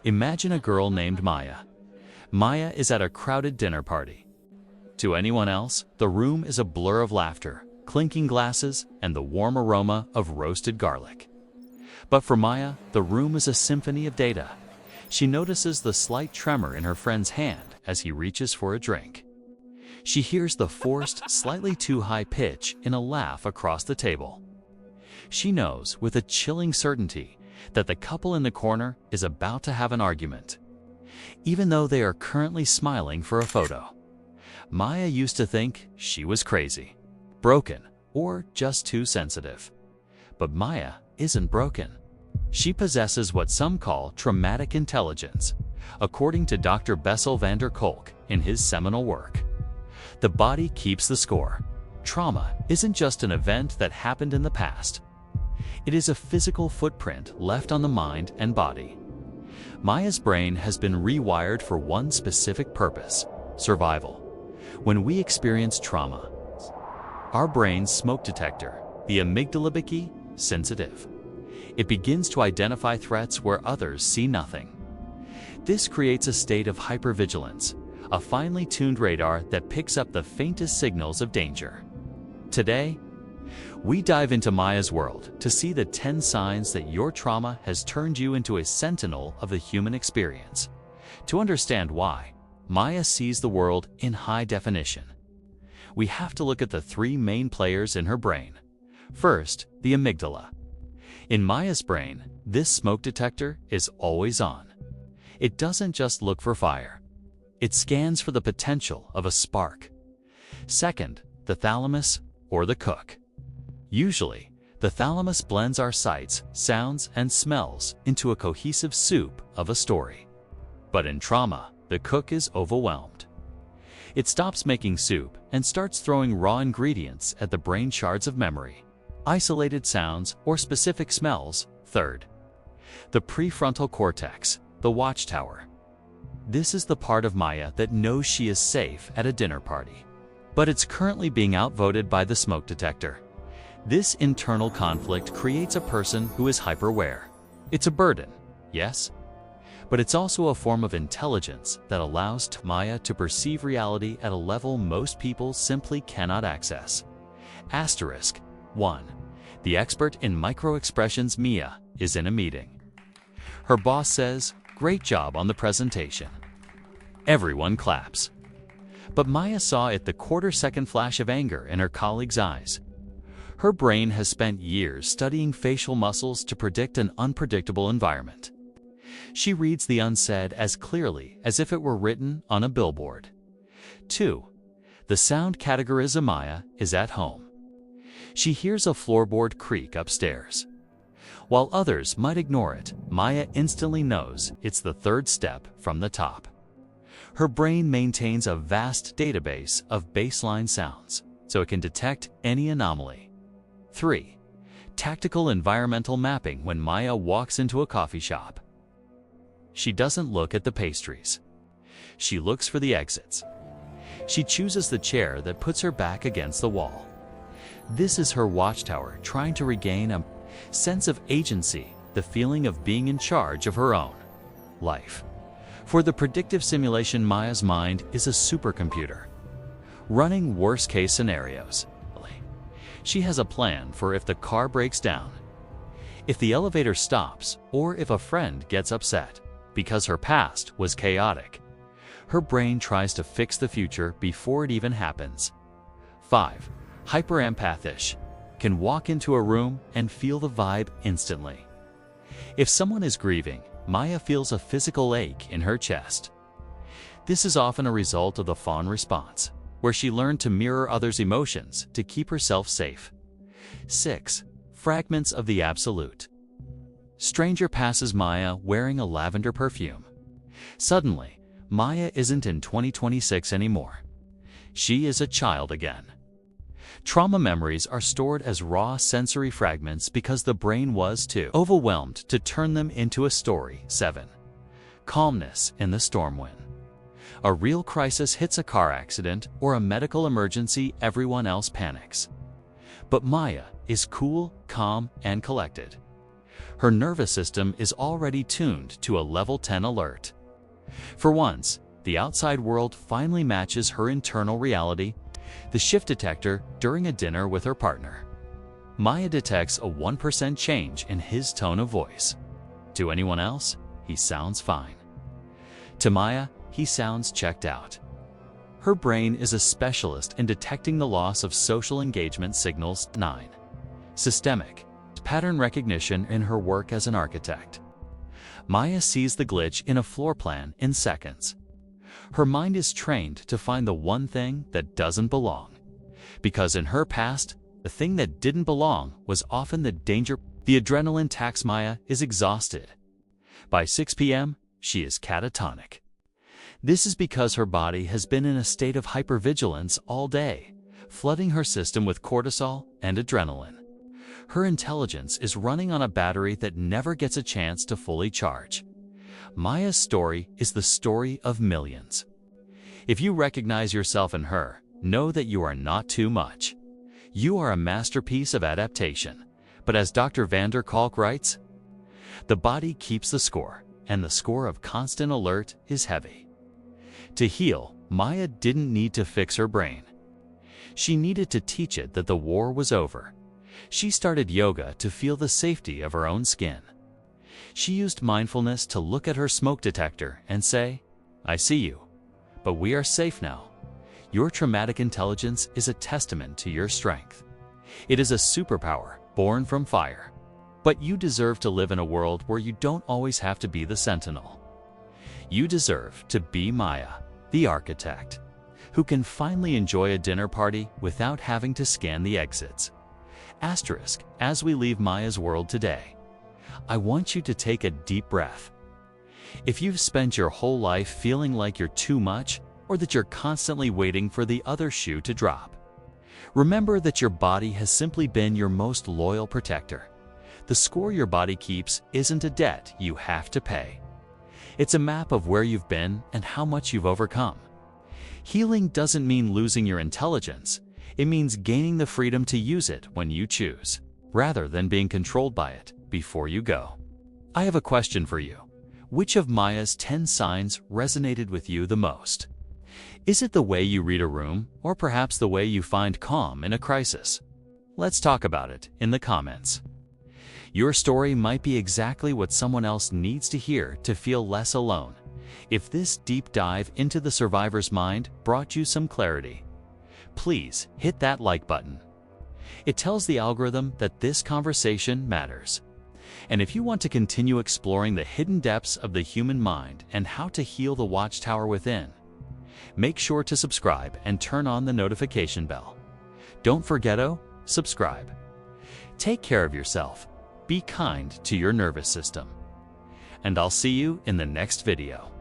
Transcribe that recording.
Imagine a girl named Maya. Maya is at a crowded dinner party. To anyone else, the room is a blur of laughter, clinking glasses, and the warm aroma of roasted garlic. But for Maya, the room is a symphony of data. She notices the slight tremor in her friend's hand as he reaches for a drink. She hears the forced, slightly too high pitch in a laugh across the table. She knows with a chilling certainty that the couple in the corner is about to have an argument, even though they are currently smiling for a photo. Maya used to think she was crazy, broken, or just too sensitive. But Maya isn't broken. She possesses what some call traumatic intelligence, according to Dr. Bessel van der Kolk in his seminal work. The body keeps the score. Trauma isn't just an event that happened in the past. It is a physical footprint left on the mind and body. Maya's brain has been rewired for one specific purpose: survival. When we experience trauma, our brain's smoke detector, the amygdala, becomes sensitive. It begins to identify threats where others see nothing. This creates a state of hypervigilance, a finely tuned radar that picks up the faintest signals of danger. Today, we dive into Maya's world to see the 10 signs that your trauma has turned you into a sentinel of the human experience. To understand why, Maya sees the world in high definition, we have to look at the 3 main players in her brain. First, the amygdala. In Maya's brain, this smoke detector is always on. It doesn't just look for fire. It scans for the potential of a spark. Second, the thalamus, or the cook. Usually, the thalamus blends our sights, sounds, and smells into a cohesive soup of a story. But in trauma, the cook is overwhelmed. It stops making soup and starts throwing raw ingredients at the brain shards of memory, isolated sounds, or specific smells. Third, the prefrontal cortex, the Watchtower. This is the part of Maya that knows she is safe at a dinner party, but it's currently being outvoted by the smoke detector. This internal conflict creates a person who is hyper-aware. It's a burden, yes, but it's also a form of intelligence that allows Maya to perceive reality at a level most people simply cannot access. Asterisk 1. The expert in micro-expressions, Mia, is in a meeting. Her boss says, "Great job on the presentation." Everyone claps. But Maya saw the quarter-second flash of anger in her colleague's eyes. Her brain has spent years studying facial muscles to predict an unpredictable environment. She reads the unsaid as clearly as if it were written on a billboard. 2. The sound category, Maya is at home. She hears a floorboard creak upstairs. While others might ignore it, Maya instantly knows it's the third step from the top. Her brain maintains a vast database of baseline sounds, so it can detect any anomaly. 3. Tactical environmental mapping. When Maya walks into a coffee shop, she doesn't look at the pastries. She looks for the exits. She chooses the chair that puts her back against the wall. This is her Watchtower trying to regain a sense of agency, the feeling of being in charge of her own life. For the predictive simulation, Maya's mind is a supercomputer, running worst-case scenarios. She has a plan for if the car breaks down, if the elevator stops, or if a friend gets upset. Because her past was chaotic, her brain tries to fix the future before it even happens. 5. Hyperempathic. Can walk into a room and feel the vibe instantly. If someone is grieving, Maya feels a physical ache in her chest. This is often a result of the fawn response, where she learned to mirror others' emotions to keep herself safe. 6. Fragments of the absolute. Stranger passes Maya wearing a lavender perfume. Suddenly, Maya isn't in 2026 anymore. She is a child again. Trauma memories are stored as raw sensory fragments because the brain was too overwhelmed to turn them into a story. 7. Calmness in the storm. When a real crisis hits a car accident or a medical emergency, everyone else panics. But Maya is cool, calm, and collected. Her nervous system is already tuned to a level 10 alert. For once, the outside world finally matches her internal reality, the shift detector during a dinner with her partner. Maya detects a 1% change in his tone of voice. To anyone else, he sounds fine. To Maya, he sounds checked out. Her brain is a specialist in detecting the loss of social engagement signals. 9. Systemic pattern recognition in her work as an architect. Maya sees the glitch in a floor plan in seconds. Her mind is trained to find the one thing that doesn't belong. Because in her past, the thing that didn't belong was often the danger. The adrenaline tax Maya is exhausted. By 6 p.m., she is catatonic. This is because her body has been in a state of hypervigilance all day, flooding her system with cortisol and adrenaline. Her intelligence is running on a battery that never gets a chance to fully charge. Maya's story is the story of millions. If you recognize yourself in her, know that you are not too much. You are a masterpiece of adaptation. But as Dr. van der Kolk writes, the body keeps the score, and the score of constant alert is heavy. To heal, Maya didn't need to fix her brain. She needed to teach it that the war was over. She started yoga to feel the safety of her own skin. She used mindfulness to look at her smoke detector and say, I see you, but we are safe now. Your traumatic intelligence is a testament to your strength. It is a superpower born from fire. But you deserve to live in a world where you don't always have to be the Sentinel. You deserve to be Maya, the architect, who can finally enjoy a dinner party without having to scan the exits. Asterisk, as we leave Maya's world today, I want you to take a deep breath. If you've spent your whole life feeling like you're too much, or that you're constantly waiting for the other shoe to drop, remember that your body has simply been your most loyal protector. The score your body keeps isn't a debt you have to pay. It's a map of where you've been and how much you've overcome. Healing doesn't mean losing your intelligence. It means gaining the freedom to use it when you choose, rather than being controlled by it before you go. I have a question for you. Which of Maya's 10 signs resonated with you the most? Is it the way you read a room, or perhaps the way you find calm in a crisis? Let's talk about it in the comments. Your story might be exactly what someone else needs to hear to feel less alone. If this deep dive into the survivor's mind brought you some clarity, please hit that like button. It tells the algorithm that this conversation matters. And if you want to continue exploring the hidden depths of the human mind and how to heal the Watchtower within, make sure to subscribe and turn on the notification bell. Don't forget to subscribe. Take care of yourself. Be kind to your nervous system. And I'll see you in the next video.